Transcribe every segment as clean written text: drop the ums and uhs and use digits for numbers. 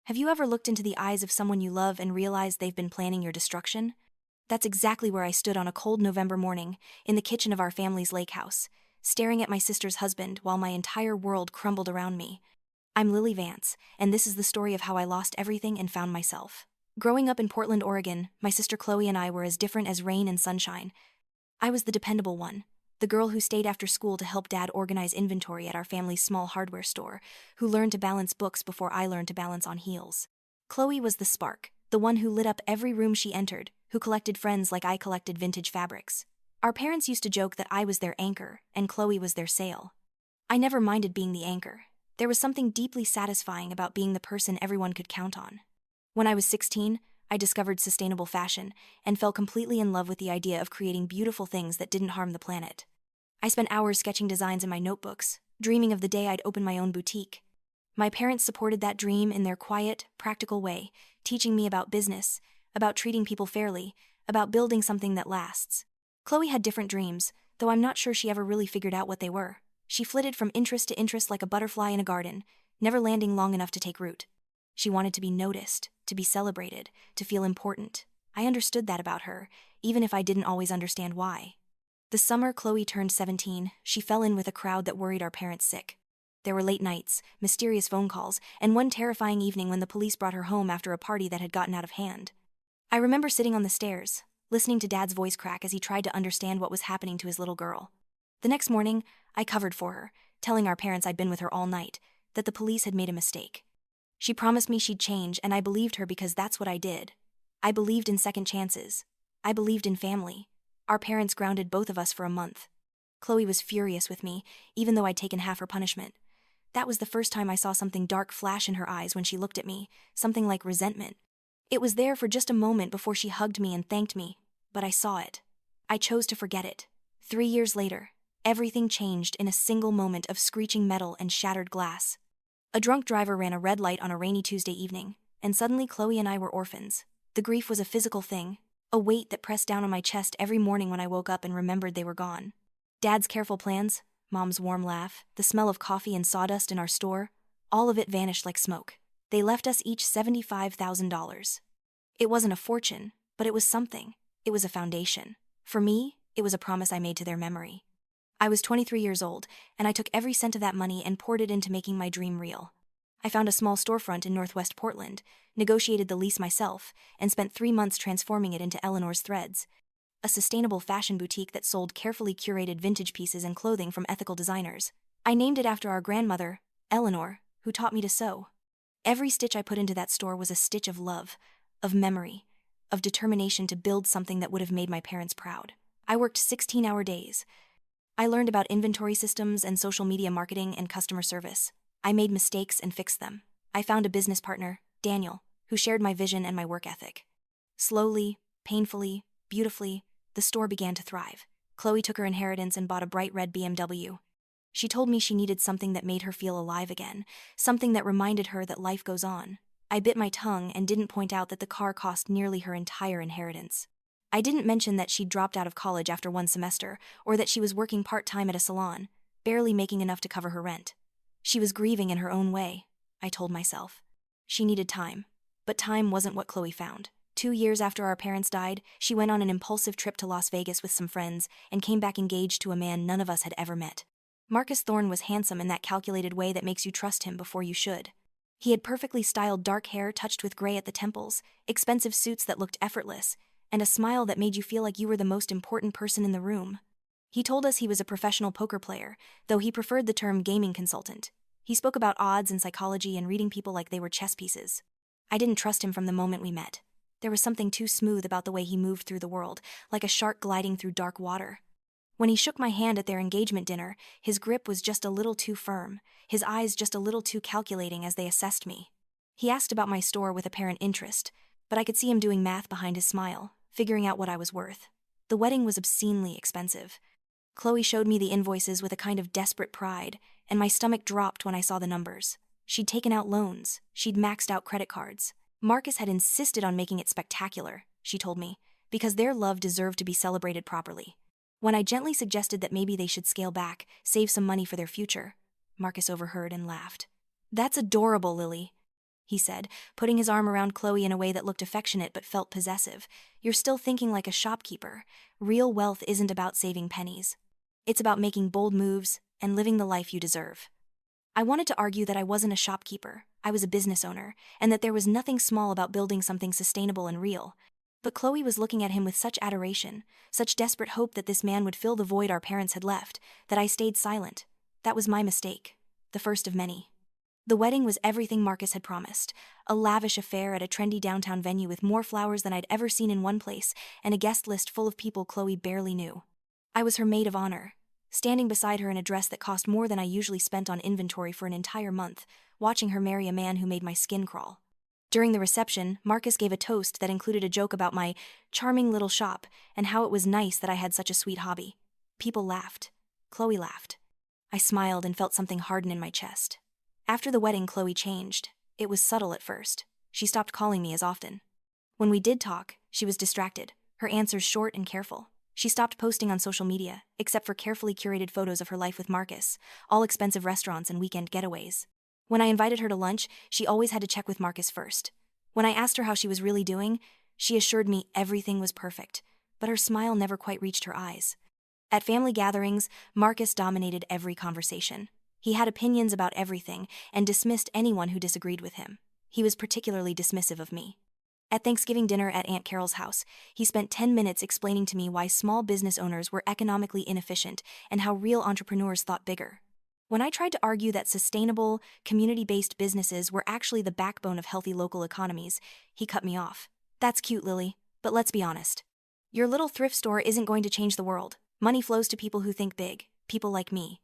Have you ever looked into the eyes of someone you love and realized they've been planning your destruction? That's exactly where I stood on a cold November morning, in the kitchen of our family's lake house, staring at my sister's husband while my entire world crumbled around me. I'm Lily Vance, and this is the story of how I lost everything and found myself. Growing up in Portland, Oregon, my sister Chloe and I were as different as rain and sunshine. I was the dependable one, the girl who stayed after school to help Dad organize inventory at our family's small hardware store, who learned to balance books before I learned to balance on heels. Chloe was the spark, the one who lit up every room she entered, who collected friends like I collected vintage fabrics. Our parents used to joke that I was their anchor and Chloe was their sail. I never minded being the anchor. There was something deeply satisfying about being the person everyone could count on. When I was 16, I discovered sustainable fashion and fell completely in love with the idea of creating beautiful things that didn't harm the planet. I spent hours sketching designs in my notebooks, dreaming of the day I'd open my own boutique. My parents supported that dream in their quiet, practical way, teaching me about business, about treating people fairly, about building something that lasts. Chloe had different dreams, though I'm not sure she ever really figured out what they were. She flitted from interest to interest like a butterfly in a garden, never landing long enough to take root. She wanted to be noticed, to be celebrated, to feel important. I understood that about her, even if I didn't always understand why. The summer Chloe turned 17, she fell in with a crowd that worried our parents sick. There were late nights, mysterious phone calls, and one terrifying evening when the police brought her home after a party that had gotten out of hand. I remember sitting on the stairs, listening to Dad's voice crack as he tried to understand what was happening to his little girl. The next morning, I covered for her, telling our parents I'd been with her all night, that the police had made a mistake. She promised me she'd change, and I believed her because that's what I did. I believed in second chances. I believed in family. Our parents grounded both of us for a month. Chloe was furious with me, even though I'd taken half her punishment. That was the first time I saw something dark flash in her eyes when she looked at me, something like resentment. It was there for just a moment before she hugged me and thanked me, but I saw it. I chose to forget it. 3 years later, everything changed in a single moment of screeching metal and shattered glass. A drunk driver ran a red light on a rainy Tuesday evening, and suddenly Chloe and I were orphans. The grief was a physical thing, a weight that pressed down on my chest every morning when I woke up and remembered they were gone. Dad's careful plans, Mom's warm laugh, the smell of coffee and sawdust in our store, all of it vanished like smoke. They left us each $75,000. It wasn't a fortune, but it was something. It was a foundation. For me, it was a promise I made to their memory. I was 23 years old, and I took every cent of that money and poured it into making my dream real. I found a small storefront in Northwest Portland, negotiated the lease myself, and spent 3 months transforming it into Eleanor's Threads, a sustainable fashion boutique that sold carefully curated vintage pieces and clothing from ethical designers. I named it after our grandmother, Eleanor, who taught me to sew. Every stitch I put into that store was a stitch of love, of memory, of determination to build something that would have made my parents proud. I worked 16-hour days. I learned about inventory systems and social media marketing and customer service. I made mistakes and fixed them. I found a business partner, Daniel, who shared my vision and my work ethic. Slowly, painfully, beautifully, the store began to thrive. Chloe took her inheritance and bought a bright red BMW. She told me she needed something that made her feel alive again, something that reminded her that life goes on. I bit my tongue and didn't point out that the car cost nearly her entire inheritance. I didn't mention that she'd dropped out of college after 1 semester, or that she was working part-time at a salon, barely making enough to cover her rent. She was grieving in her own way, I told myself. She needed time. But time wasn't what Chloe found. 2 years after our parents died, she went on an impulsive trip to Las Vegas with some friends and came back engaged to a man none of us had ever met. Marcus Thorne was handsome in that calculated way that makes you trust him before you should. He had perfectly styled dark hair touched with gray at the temples, expensive suits that looked effortless, and a smile that made you feel like you were the most important person in the room. He told us he was a professional poker player, though he preferred the term gaming consultant. He spoke about odds and psychology and reading people like they were chess pieces. I didn't trust him from the moment we met. There was something too smooth about the way he moved through the world, like a shark gliding through dark water. When he shook my hand at their engagement dinner, his grip was just a little too firm, his eyes just a little too calculating as they assessed me. He asked about my store with apparent interest, but I could see him doing math behind his smile, figuring out what I was worth. The wedding was obscenely expensive. Chloe showed me the invoices with a kind of desperate pride, and my stomach dropped when I saw the numbers. She'd taken out loans, she'd maxed out credit cards. Marcus had insisted on making it spectacular, she told me, because their love deserved to be celebrated properly. When I gently suggested that maybe they should scale back, save some money for their future, Marcus overheard and laughed. "That's adorable, Lily. he said, putting his arm around Chloe in a way that looked affectionate but felt possessive. You're still thinking like a shopkeeper. Real wealth isn't about saving pennies. It's about making bold moves and living the life you deserve. I wanted to argue that I wasn't a shopkeeper, I was a business owner, and that there was nothing small about building something sustainable and real. But Chloe was looking at him with such adoration, such desperate hope that this man would fill the void our parents had left, that I stayed silent. That was my mistake. The first of many. The wedding was everything Marcus had promised. A lavish affair at a trendy downtown venue with more flowers than I'd ever seen in one place, and a guest list full of people Chloe barely knew. I was her maid of honor, standing beside her in a dress that cost more than I usually spent on inventory for an entire month, watching her marry a man who made my skin crawl. During the reception, Marcus gave a toast that included a joke about my charming little shop and how it was nice that I had such a sweet hobby. People laughed. Chloe laughed. I smiled and felt something harden in my chest. After the wedding, Chloe changed. It was subtle at first. She stopped calling me as often. When we did talk, she was distracted, her answers short and careful. She stopped posting on social media, except for carefully curated photos of her life with Marcus, all expensive restaurants and weekend getaways. When I invited her to lunch, she always had to check with Marcus first. When I asked her how she was really doing, she assured me everything was perfect, but her smile never quite reached her eyes. At family gatherings, Marcus dominated every conversation. He had opinions about everything and dismissed anyone who disagreed with him. He was particularly dismissive of me. At Thanksgiving dinner at Aunt Carol's house, he spent 10 minutes explaining to me why small business owners were economically inefficient and how real entrepreneurs thought bigger. When I tried to argue that sustainable, community-based businesses were actually the backbone of healthy local economies, he cut me off. That's cute, Lily, but let's be honest. Your little thrift store isn't going to change the world. Money flows to people who think big, people like me.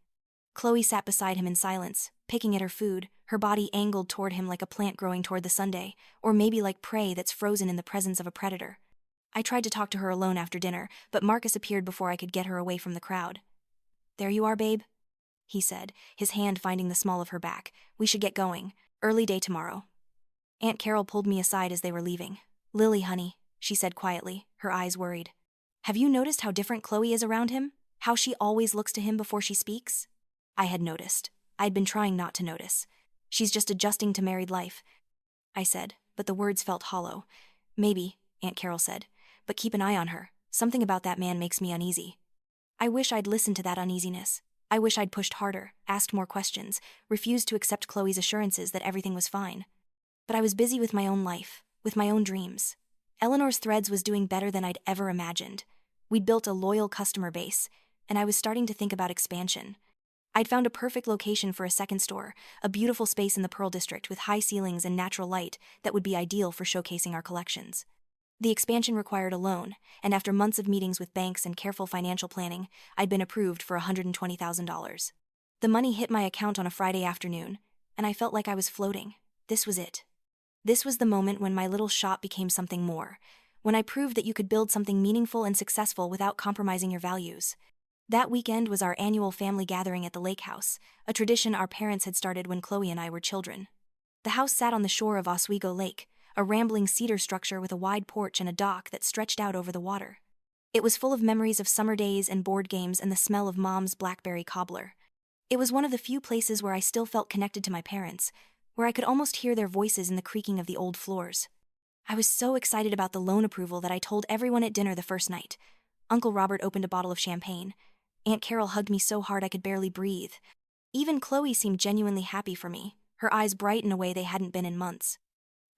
Chloe sat beside him in silence, picking at her food, her body angled toward him like a plant growing toward the sundae, or maybe like prey that's frozen in the presence of a predator. I tried to talk to her alone after dinner, but Marcus appeared before I could get her away from the crowd. "There you are, babe," he said, his hand finding the small of her back. "We should get going. Early day tomorrow." Aunt Carol pulled me aside as they were leaving. "Lily, honey," she said quietly, her eyes worried. "Have you noticed how different Chloe is around him? How she always looks to him before she speaks?" I had noticed. I'd been trying not to notice. "She's just adjusting to married life," I said, but the words felt hollow. "Maybe," Aunt Carol said, "but keep an eye on her. Something about that man makes me uneasy." I wish I'd listened to that uneasiness. I wish I'd pushed harder, asked more questions, refused to accept Chloe's assurances that everything was fine. But I was busy with my own life, with my own dreams. Eleanor's Threads was doing better than I'd ever imagined. We'd built a loyal customer base, and I was starting to think about expansion. I'd found a perfect location for a second store, a beautiful space in the Pearl District with high ceilings and natural light that would be ideal for showcasing our collections. The expansion required a loan, and after months of meetings with banks and careful financial planning, I'd been approved for $120,000. The money hit my account on a Friday afternoon, and I felt like I was floating. This was it. This was the moment when my little shop became something more, when I proved that you could build something meaningful and successful without compromising your values. That weekend was our annual family gathering at the lake house, a tradition our parents had started when Chloe and I were children. The house sat on the shore of Oswego Lake, a rambling cedar structure with a wide porch and a dock that stretched out over the water. It was full of memories of summer days and board games and the smell of Mom's blackberry cobbler. It was one of the few places where I still felt connected to my parents, where I could almost hear their voices in the creaking of the old floors. I was so excited about the loan approval that I told everyone at dinner the first night. Uncle Robert opened a bottle of champagne. Aunt Carol hugged me so hard I could barely breathe. Even Chloe seemed genuinely happy for me, her eyes bright in a way they hadn't been in months.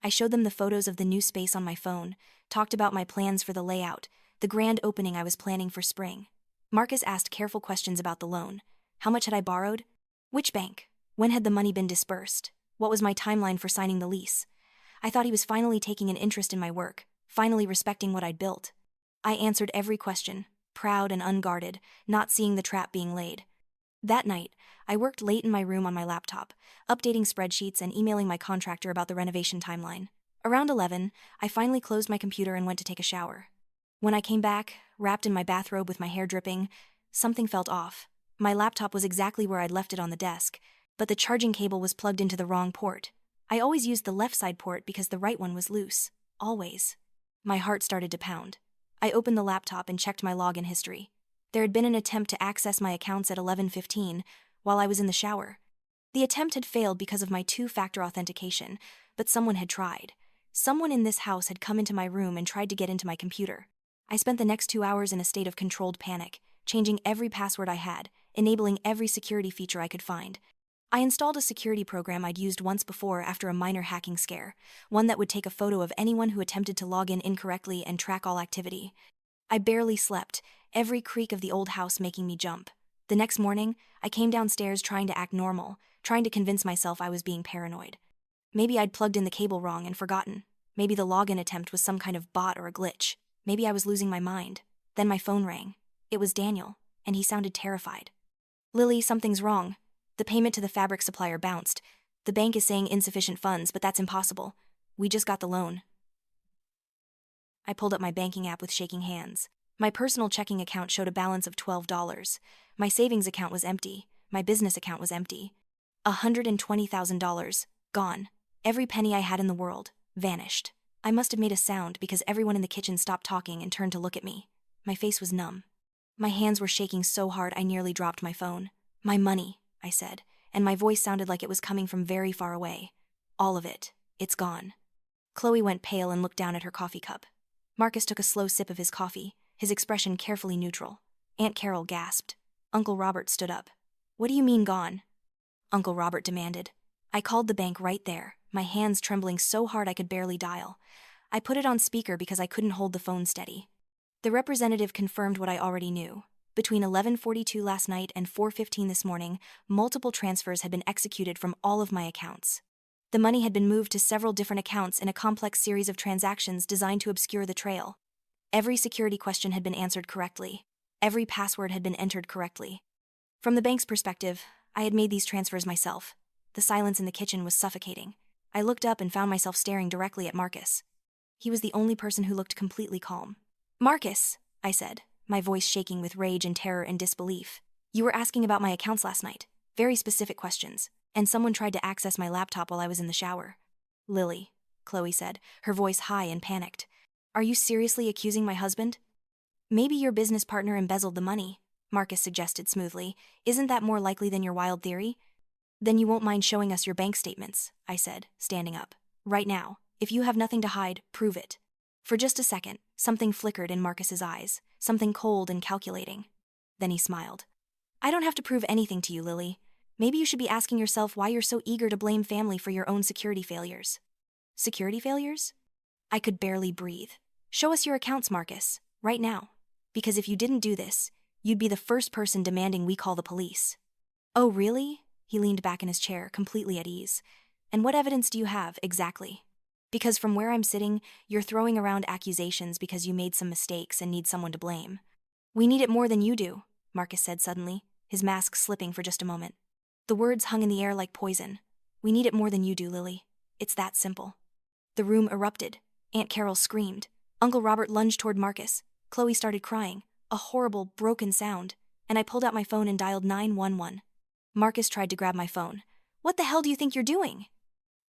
I showed them the photos of the new space on my phone, talked about my plans for the layout, the grand opening I was planning for spring. Marcus asked careful questions about the loan. How much had I borrowed? Which bank? When had the money been disbursed? What was my timeline for signing the lease? I thought he was finally taking an interest in my work, finally respecting what I'd built. I answered every question, proud and unguarded, not seeing the trap being laid. That night, I worked late in my room on my laptop, updating spreadsheets and emailing my contractor about the renovation timeline. Around 11, I finally closed my computer and went to take a shower. When I came back, wrapped in my bathrobe with my hair dripping, something felt off. My laptop was exactly where I'd left it on the desk, but the charging cable was plugged into the wrong port. I always used the left side port because the right one was loose. Always. My heart started to pound. I opened the laptop and checked my login history. There had been an attempt to access my accounts at 11:15 while I was in the shower. The attempt had failed because of my two-factor authentication, but someone had tried. Someone in this house had come into my room and tried to get into my computer. I spent the next 2 hours in a state of controlled panic, changing every password I had, enabling every security feature I could find. I installed a security program I'd used once before after a minor hacking scare, one that would take a photo of anyone who attempted to log in incorrectly and track all activity. I barely slept, every creak of the old house making me jump. The next morning, I came downstairs trying to act normal, trying to convince myself I was being paranoid. Maybe I'd plugged in the cable wrong and forgotten. Maybe the login attempt was some kind of bot or a glitch. Maybe I was losing my mind. Then my phone rang. It was Daniel, and he sounded terrified. "Lily, something's wrong. The payment to the fabric supplier bounced. The bank is saying insufficient funds, but that's impossible. We just got the loan." I pulled up my banking app with shaking hands. My personal checking account showed a balance of $12. My savings account was empty. My business account was empty. $120,000. Gone. Every penny I had in the world. Vanished. I must have made a sound because everyone in the kitchen stopped talking and turned to look at me. My face was numb. My hands were shaking so hard I nearly dropped my phone. "My money," I said, and my voice sounded like it was coming from very far away. "All of it. It's gone." Chloe went pale and looked down at her coffee cup. Marcus took a slow sip of his coffee, his expression carefully neutral. Aunt Carol gasped. Uncle Robert stood up. "What do you mean gone?" Uncle Robert demanded. I called the bank right there, my hands trembling so hard I could barely dial. I put it on speaker because I couldn't hold the phone steady. The representative confirmed what I already knew. Between 11:42 last night and 4:15 this morning, multiple transfers had been executed from all of my accounts. The money had been moved to several different accounts in a complex series of transactions designed to obscure the trail. Every security question had been answered correctly. Every password had been entered correctly. From the bank's perspective, I had made these transfers myself. The silence in the kitchen was suffocating. I looked up and found myself staring directly at Marcus. He was the only person who looked completely calm. "Marcus," I said, my voice shaking with rage and terror and disbelief. "You were asking about my accounts last night. Very specific questions. And someone tried to access my laptop while I was in the shower." "Lily," Chloe said, her voice high and panicked. "Are you seriously accusing my husband?" "Maybe your business partner embezzled the money," Marcus suggested smoothly. "Isn't that more likely than your wild theory?" "Then you won't mind showing us your bank statements," I said, standing up. "Right now. If you have nothing to hide, prove it." For just a second, something flickered in Marcus's eyes, something cold and calculating. Then he smiled. "I don't have to prove anything to you, Lily. Maybe you should be asking yourself why you're so eager to blame family for your own security failures." "Security failures?" I could barely breathe. "Show us your accounts, Marcus, right now. Because if you didn't do this, you'd be the first person demanding we call the police." "Oh, really?" He leaned back in his chair, completely at ease. "And what evidence do you have, exactly? Because from where I'm sitting, you're throwing around accusations because you made some mistakes and need someone to blame." "We need it more than you do," Marcus said suddenly, his mask slipping for just a moment. The words hung in the air like poison. "We need it more than you do, Lily. It's that simple." The room erupted. Aunt Carol screamed. Uncle Robert lunged toward Marcus. Chloe started crying, a horrible, broken sound, and I pulled out my phone and dialed 911. Marcus tried to grab my phone. "What the hell do you think you're doing?"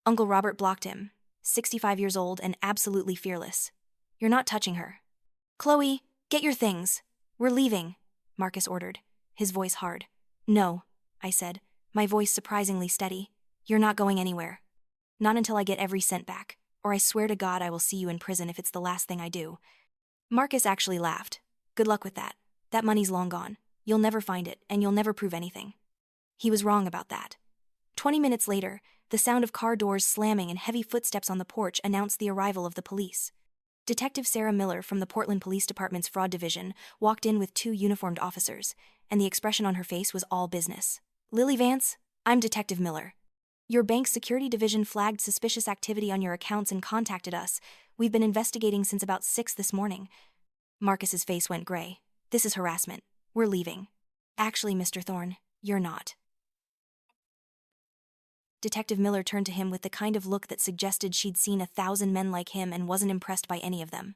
Uncle Robert blocked him, 65 years old and absolutely fearless. "You're not touching her." "Chloe, get your things. We're leaving," Marcus ordered, his voice hard. "No," I said, my voice surprisingly steady. "You're not going anywhere. Not until I get every cent back, or I swear to God I will see you in prison if it's the last thing I do." Marcus actually laughed. "Good luck with that. That money's long gone. You'll never find it, and you'll never prove anything." He was wrong about that. 20 minutes later, the sound of car doors slamming and heavy footsteps on the porch announced the arrival of the police. Detective Sarah Miller from the Portland Police Department's Fraud Division walked in with 2 uniformed officers, and the expression on her face was all business. "Lily Vance, I'm Detective Miller. Your bank's security division flagged suspicious activity on your accounts and contacted us. We've been investigating since about 6 this morning." Marcus's face went gray. "This is harassment. We're leaving." "Actually, Mr. Thorne, you're not." Detective Miller turned to him with the kind of look that suggested she'd seen 1,000 men like him and wasn't impressed by any of them.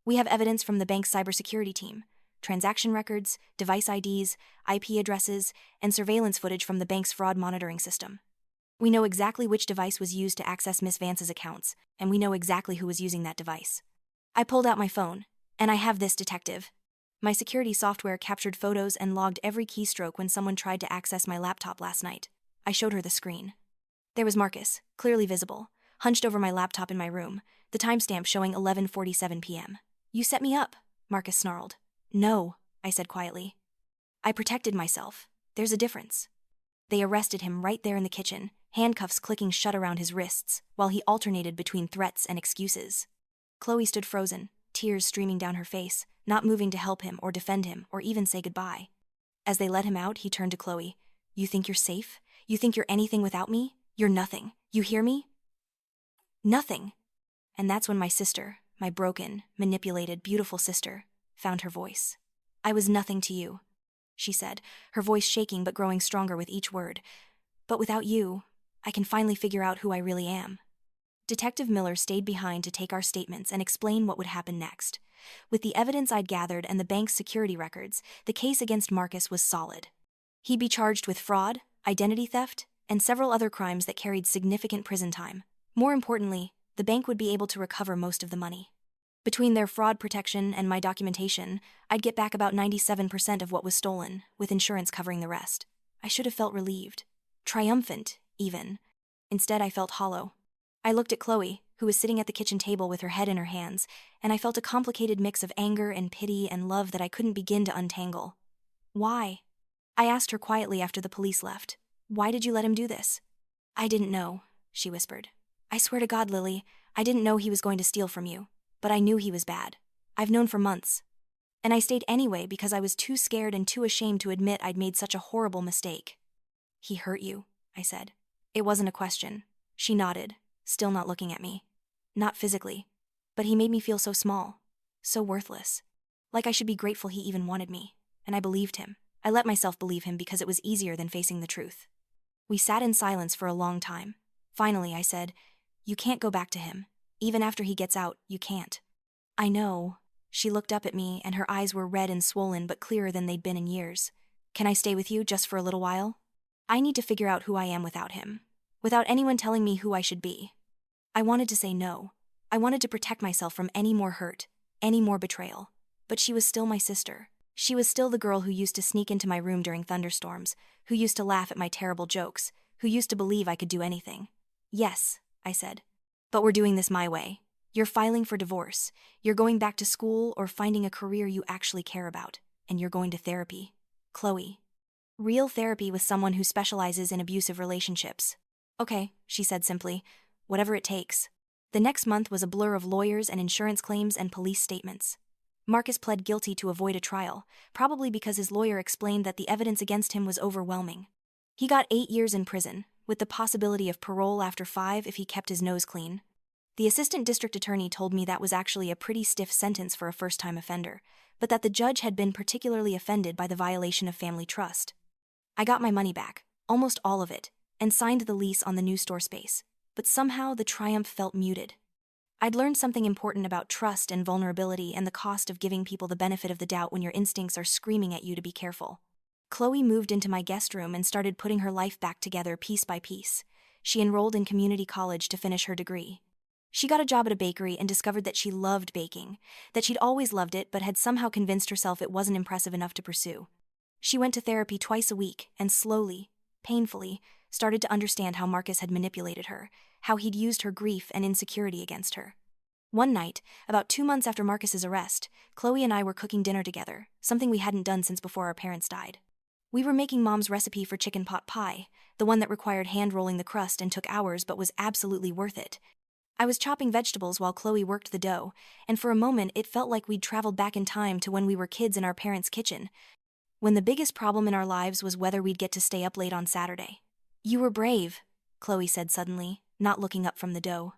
"We have evidence from the bank's cybersecurity team. Transaction records, device IDs, IP addresses, and surveillance footage from the bank's fraud monitoring system. We know exactly which device was used to access Miss Vance's accounts, and we know exactly who was using that device." I pulled out my phone. "And I have this, Detective." My security software captured photos and logged every keystroke when someone tried to access my laptop last night. I showed her the screen. There was Marcus, clearly visible, hunched over my laptop in my room, the timestamp showing 11:47 p.m. "You set me up," Marcus snarled. "No," I said quietly. "I protected myself. There's a difference." They arrested him right there in the kitchen, handcuffs clicking shut around his wrists, while he alternated between threats and excuses. Chloe stood frozen, tears streaming down her face, not moving to help him or defend him or even say goodbye. As they let him out, he turned to Chloe. "You think you're safe? You think you're anything without me? You're nothing. You hear me? Nothing." And that's when my sister, my broken, manipulated, beautiful sister, found her voice. "I was nothing to you," she said, her voice shaking but growing stronger with each word. "But without you, I can finally figure out who I really am." Detective Miller stayed behind to take our statements and explain what would happen next. With the evidence I'd gathered and the bank's security records, the case against Marcus was solid. He'd be charged with fraud, identity theft, and several other crimes that carried significant prison time. More importantly, the bank would be able to recover most of the money. Between their fraud protection and my documentation, I'd get back about 97% of what was stolen, with insurance covering the rest. I should have felt relieved. Triumphant, even. Instead, I felt hollow. I looked at Chloe, who was sitting at the kitchen table with her head in her hands, and I felt a complicated mix of anger and pity and love that I couldn't begin to untangle. "Why?" I asked her quietly after the police left. "Why did you let him do this?" "I didn't know," she whispered. "I swear to God, Lily, I didn't know he was going to steal from you. But I knew he was bad. I've known for months. And I stayed anyway because I was too scared and too ashamed to admit I'd made such a horrible mistake." "He hurt you," I said. It wasn't a question. She nodded, still not looking at me. "Not physically. But he made me feel so small. So worthless. Like I should be grateful he even wanted me. And I believed him. I let myself believe him because it was easier than facing the truth." We sat in silence for a long time. Finally, I said, "You can't go back to him. Even after he gets out, you can't." "I know." She looked up at me, and her eyes were red and swollen but clearer than they'd been in years. "Can I stay with you just for a little while? I need to figure out who I am without him. Without anyone telling me who I should be." I wanted to say no. I wanted to protect myself from any more hurt, any more betrayal. But she was still my sister. She was still the girl who used to sneak into my room during thunderstorms, who used to laugh at my terrible jokes, who used to believe I could do anything. "Yes," I said. "But we're doing this my way. You're filing for divorce. You're going back to school or finding a career you actually care about. And you're going to therapy. Chloe. Real therapy with someone who specializes in abusive relationships." "Okay," she said simply. "Whatever it takes." The next month was a blur of lawyers and insurance claims and police statements. Marcus pled guilty to avoid a trial, probably because his lawyer explained that the evidence against him was overwhelming. He got 8 years in prison, with the possibility of parole after 5 if he kept his nose clean. The assistant district attorney told me that was actually a pretty stiff sentence for a first-time offender, but that the judge had been particularly offended by the violation of family trust. I got my money back, almost all of it, and signed the lease on the new store space, but somehow the triumph felt muted. I'd learned something important about trust and vulnerability and the cost of giving people the benefit of the doubt when your instincts are screaming at you to be careful. Chloe moved into my guest room and started putting her life back together piece by piece. She enrolled in community college to finish her degree. She got a job at a bakery and discovered that she loved baking, that she'd always loved it but had somehow convinced herself it wasn't impressive enough to pursue. She went to therapy twice a week and slowly, painfully, started to understand how Marcus had manipulated her, how he'd used her grief and insecurity against her. One night, about 2 months after Marcus's arrest, Chloe and I were cooking dinner together, something we hadn't done since before our parents died. We were making Mom's recipe for chicken pot pie, the one that required hand-rolling the crust and took hours but was absolutely worth it. I was chopping vegetables while Chloe worked the dough, and for a moment it felt like we'd traveled back in time to when we were kids in our parents' kitchen, when the biggest problem in our lives was whether we'd get to stay up late on Saturday. "You were brave," Chloe said suddenly, not looking up from the dough.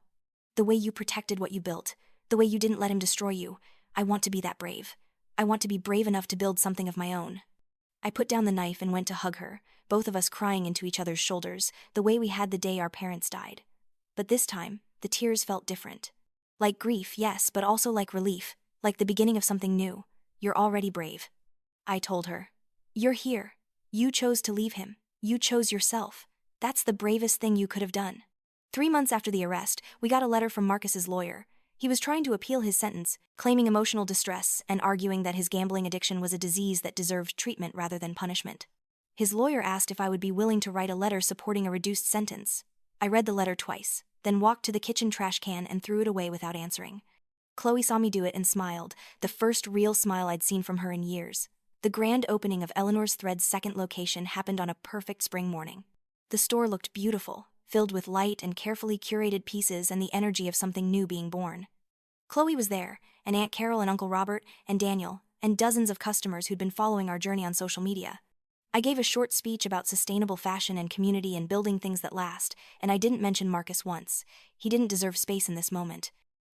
"The way you protected what you built, the way you didn't let him destroy you. I want to be that brave. I want to be brave enough to build something of my own." I put down the knife and went to hug her, both of us crying into each other's shoulders, the way we had the day our parents died. But this time, the tears felt different. Like grief, yes, but also like relief, like the beginning of something new. "You're already brave," I told her. "You're here. You chose to leave him. You chose yourself. That's the bravest thing you could have done." 3 months after the arrest, we got a letter from Marcus's lawyer. He was trying to appeal his sentence, claiming emotional distress and arguing that his gambling addiction was a disease that deserved treatment rather than punishment. His lawyer asked if I would be willing to write a letter supporting a reduced sentence. I read the letter twice, then walked to the kitchen trash can and threw it away without answering. Chloe saw me do it and smiled, the first real smile I'd seen from her in years. The grand opening of Eleanor's Thread's second location happened on a perfect spring morning. The store looked beautiful, filled with light and carefully curated pieces and the energy of something new being born. Chloe was there, and Aunt Carol and Uncle Robert and Daniel, and dozens of customers who'd been following our journey on social media. I gave a short speech about sustainable fashion and community and building things that last, and I didn't mention Marcus once. He didn't deserve space in this moment.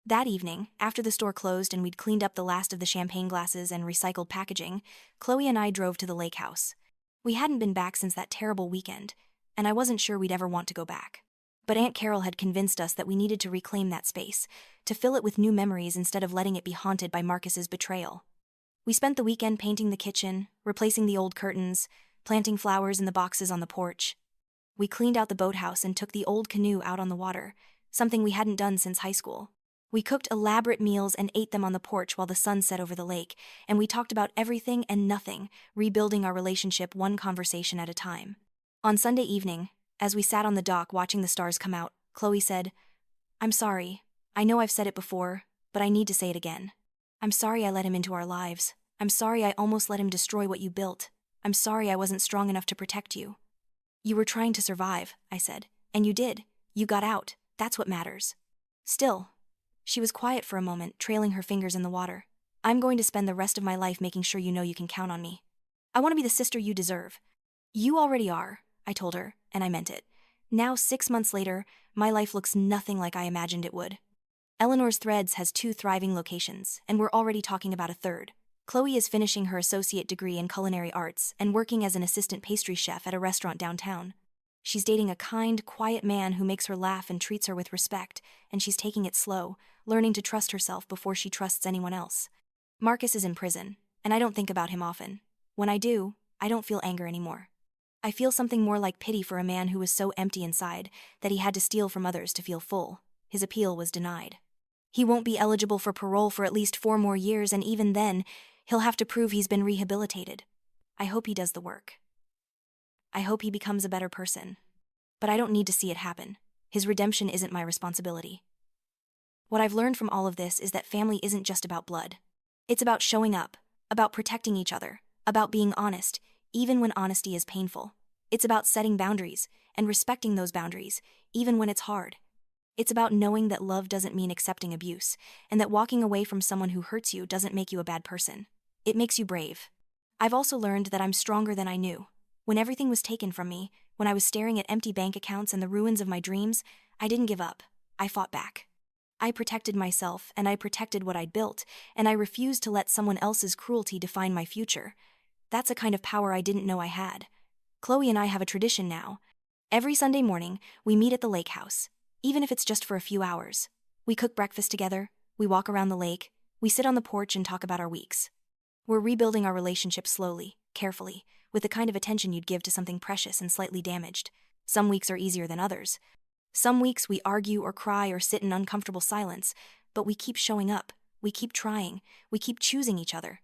That evening, after the store closed and we'd cleaned up the last of the champagne glasses and recycled packaging, Chloe and I drove to the lake house. We hadn't been back since that terrible weekend, and I wasn't sure we'd ever want to go back. But Aunt Carol had convinced us that we needed to reclaim that space, to fill it with new memories instead of letting it be haunted by Marcus's betrayal. We spent the weekend painting the kitchen, replacing the old curtains, planting flowers in the boxes on the porch. We cleaned out the boathouse and took the old canoe out on the water, something we hadn't done since high school. We cooked elaborate meals and ate them on the porch while the sun set over the lake, and we talked about everything and nothing, rebuilding our relationship one conversation at a time. On Sunday evening, as we sat on the dock watching the stars come out, Chloe said, "I'm sorry. I know I've said it before, but I need to say it again. I'm sorry I let him into our lives. I'm sorry I almost let him destroy what you built. I'm sorry I wasn't strong enough to protect you." "You were trying to survive," I said, "and you did. You got out. That's what matters." Still, she was quiet for a moment, trailing her fingers in the water. "I'm going to spend the rest of my life making sure you know you can count on me. I want to be the sister you deserve." "You already are," I told her, and I meant it. Now, 6 months later, my life looks nothing like I imagined it would. Eleanor's Threads has 2 thriving locations, and we're already talking about a third. Chloe is finishing her associate degree in culinary arts and working as an assistant pastry chef at a restaurant downtown. She's dating a kind, quiet man who makes her laugh and treats her with respect, and she's taking it slow, learning to trust herself before she trusts anyone else. Marcus is in prison, and I don't think about him often. When I do, I don't feel anger anymore. I feel something more like pity for a man who was so empty inside that he had to steal from others to feel full. His appeal was denied. He won't be eligible for parole for at least 4 more years, and even then, he'll have to prove he's been rehabilitated. I hope he does the work. I hope he becomes a better person. But I don't need to see it happen. His redemption isn't my responsibility. What I've learned from all of this is that family isn't just about blood. It's about showing up, about protecting each other, about being honest, even when honesty is painful. It's about setting boundaries and respecting those boundaries, even when it's hard. It's about knowing that love doesn't mean accepting abuse, and that walking away from someone who hurts you doesn't make you a bad person. It makes you brave. I've also learned that I'm stronger than I knew. When everything was taken from me, when I was staring at empty bank accounts and the ruins of my dreams, I didn't give up. I fought back. I protected myself, and I protected what I'd built, and I refused to let someone else's cruelty define my future. That's a kind of power I didn't know I had. Chloe and I have a tradition now. Every Sunday morning, we meet at the lake house, even if it's just for a few hours. We cook breakfast together, we walk around the lake, we sit on the porch and talk about our weeks. We're rebuilding our relationship slowly, carefully, with the kind of attention you'd give to something precious and slightly damaged. Some weeks are easier than others. Some weeks we argue or cry or sit in uncomfortable silence, but we keep showing up, we keep trying, we keep choosing each other.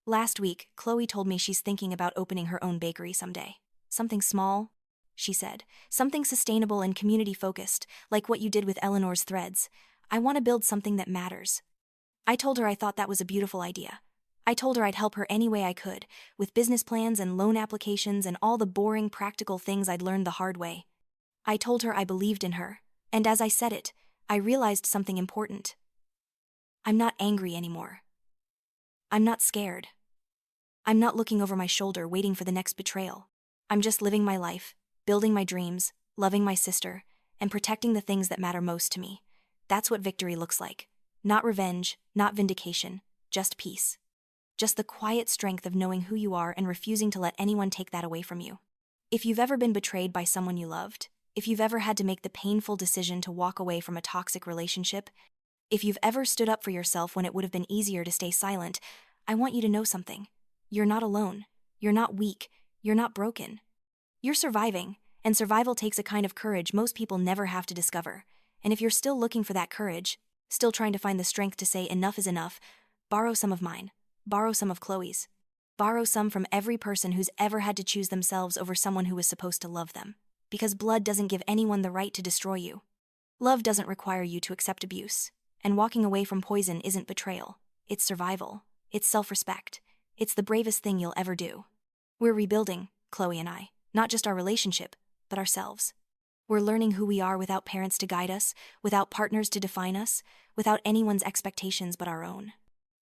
Last week, Chloe told me she's thinking about opening her own bakery someday. Something small, she said. Something sustainable and community-focused, like what you did with Eleanor's Threads. I want to build something that matters. I told her I thought that was a beautiful idea. I told her I'd help her any way I could, with business plans and loan applications and all the boring practical things I'd learned the hard way. I told her I believed in her, and as I said it, I realized something important. I'm not angry anymore. I'm not scared. I'm not looking over my shoulder waiting for the next betrayal. I'm just living my life, building my dreams, loving my sister, and protecting the things that matter most to me. That's what victory looks like. Not revenge, not vindication, just peace. Just the quiet strength of knowing who you are and refusing to let anyone take that away from you. If you've ever been betrayed by someone you loved, if you've ever had to make the painful decision to walk away from a toxic relationship, if you've ever stood up for yourself when it would have been easier to stay silent, I want you to know something. You're not alone. You're not weak. You're not broken. You're surviving, and survival takes a kind of courage most people never have to discover. And if you're still looking for that courage, still trying to find the strength to say enough is enough, borrow some of mine. Borrow some of Chloe's. Borrow some from every person who's ever had to choose themselves over someone who was supposed to love them. Because blood doesn't give anyone the right to destroy you. Love doesn't require you to accept abuse, and walking away from poison isn't betrayal. It's survival. It's self-respect. It's the bravest thing you'll ever do. We're rebuilding, Chloe and I, not just our relationship, but ourselves. We're learning who we are without parents to guide us, without partners to define us, without anyone's expectations but our own.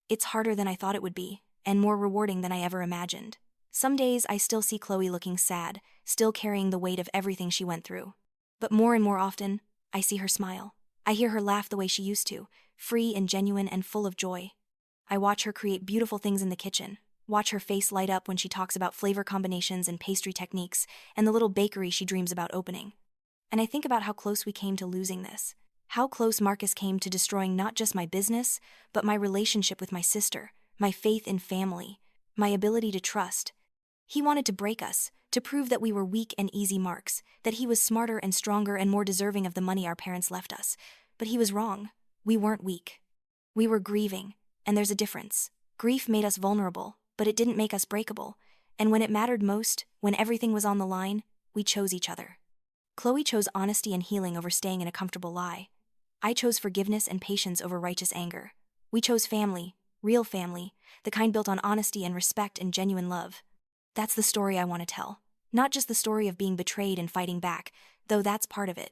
It's harder than I thought it would be, and more rewarding than I ever imagined. Some days I still see Chloe looking sad, still carrying the weight of everything she went through. But more and more often, I see her smile. I hear her laugh the way she used to, free and genuine and full of joy. I watch her create beautiful things in the kitchen, watch her face light up when she talks about flavor combinations and pastry techniques, and the little bakery she dreams about opening. And I think about how close we came to losing this. How close Marcus came to destroying not just my business, but my relationship with my sister, my faith in family, my ability to trust. He wanted to break us, to prove that we were weak and easy marks, that he was smarter and stronger and more deserving of the money our parents left us. But he was wrong. We weren't weak. We were grieving, and there's a difference. Grief made us vulnerable, but it didn't make us breakable. And when it mattered most, when everything was on the line, we chose each other. Chloe chose honesty and healing over staying in a comfortable lie. I chose forgiveness and patience over righteous anger. We chose family, real family, the kind built on honesty and respect and genuine love. That's the story I want to tell. Not just the story of being betrayed and fighting back, though that's part of it,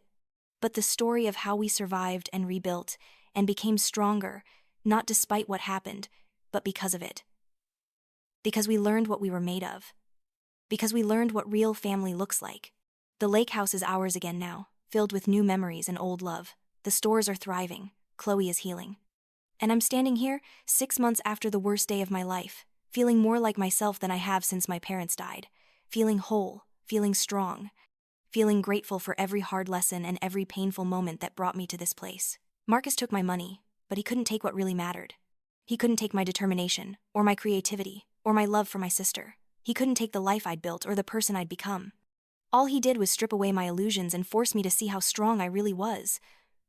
but the story of how we survived and rebuilt and became stronger, not despite what happened, but because of it. Because we learned what we were made of. Because we learned what real family looks like. The lake house is ours again now, filled with new memories and old love. The stores are thriving. Chloe is healing. And I'm standing here, 6 months after the worst day of my life, feeling more like myself than I have since my parents died. Feeling whole, feeling strong, feeling grateful for every hard lesson and every painful moment that brought me to this place. Marcus took my money, but he couldn't take what really mattered. He couldn't take my determination, or my creativity, or my love for my sister. He couldn't take the life I'd built or the person I'd become. All he did was strip away my illusions and force me to see how strong I really was.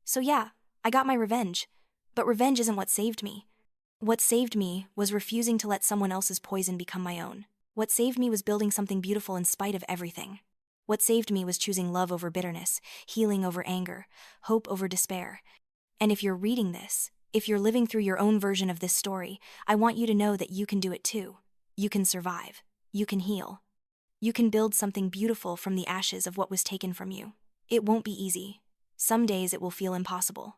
So yeah, I got my revenge. But revenge isn't what saved me. What saved me was refusing to let someone else's poison become my own. What saved me was building something beautiful in spite of everything. What saved me was choosing love over bitterness, healing over anger, hope over despair. And if you're reading this, if you're living through your own version of this story, I want you to know that you can do it too. You can survive. You can heal. You can build something beautiful from the ashes of what was taken from you. It won't be easy. Some days it will feel impossible.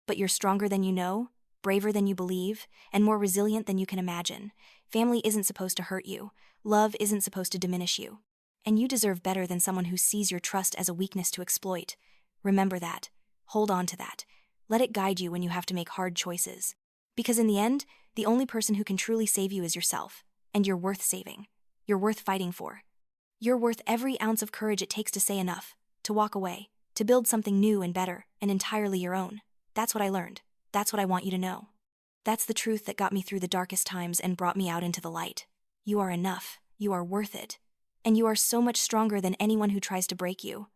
But you're stronger than you know, braver than you believe, and more resilient than you can imagine. Family isn't supposed to hurt you. Love isn't supposed to diminish you. And you deserve better than someone who sees your trust as a weakness to exploit. Remember that. Hold on to that. Let it guide you when you have to make hard choices. Because in the end, the only person who can truly save you is yourself. And you're worth saving. You're worth fighting for. You're worth every ounce of courage it takes to say enough, to walk away, to build something new and better, and entirely your own. That's what I learned. That's what I want you to know. That's the truth that got me through the darkest times and brought me out into the light. You are enough. You are worth it. And you are so much stronger than anyone who tries to break you.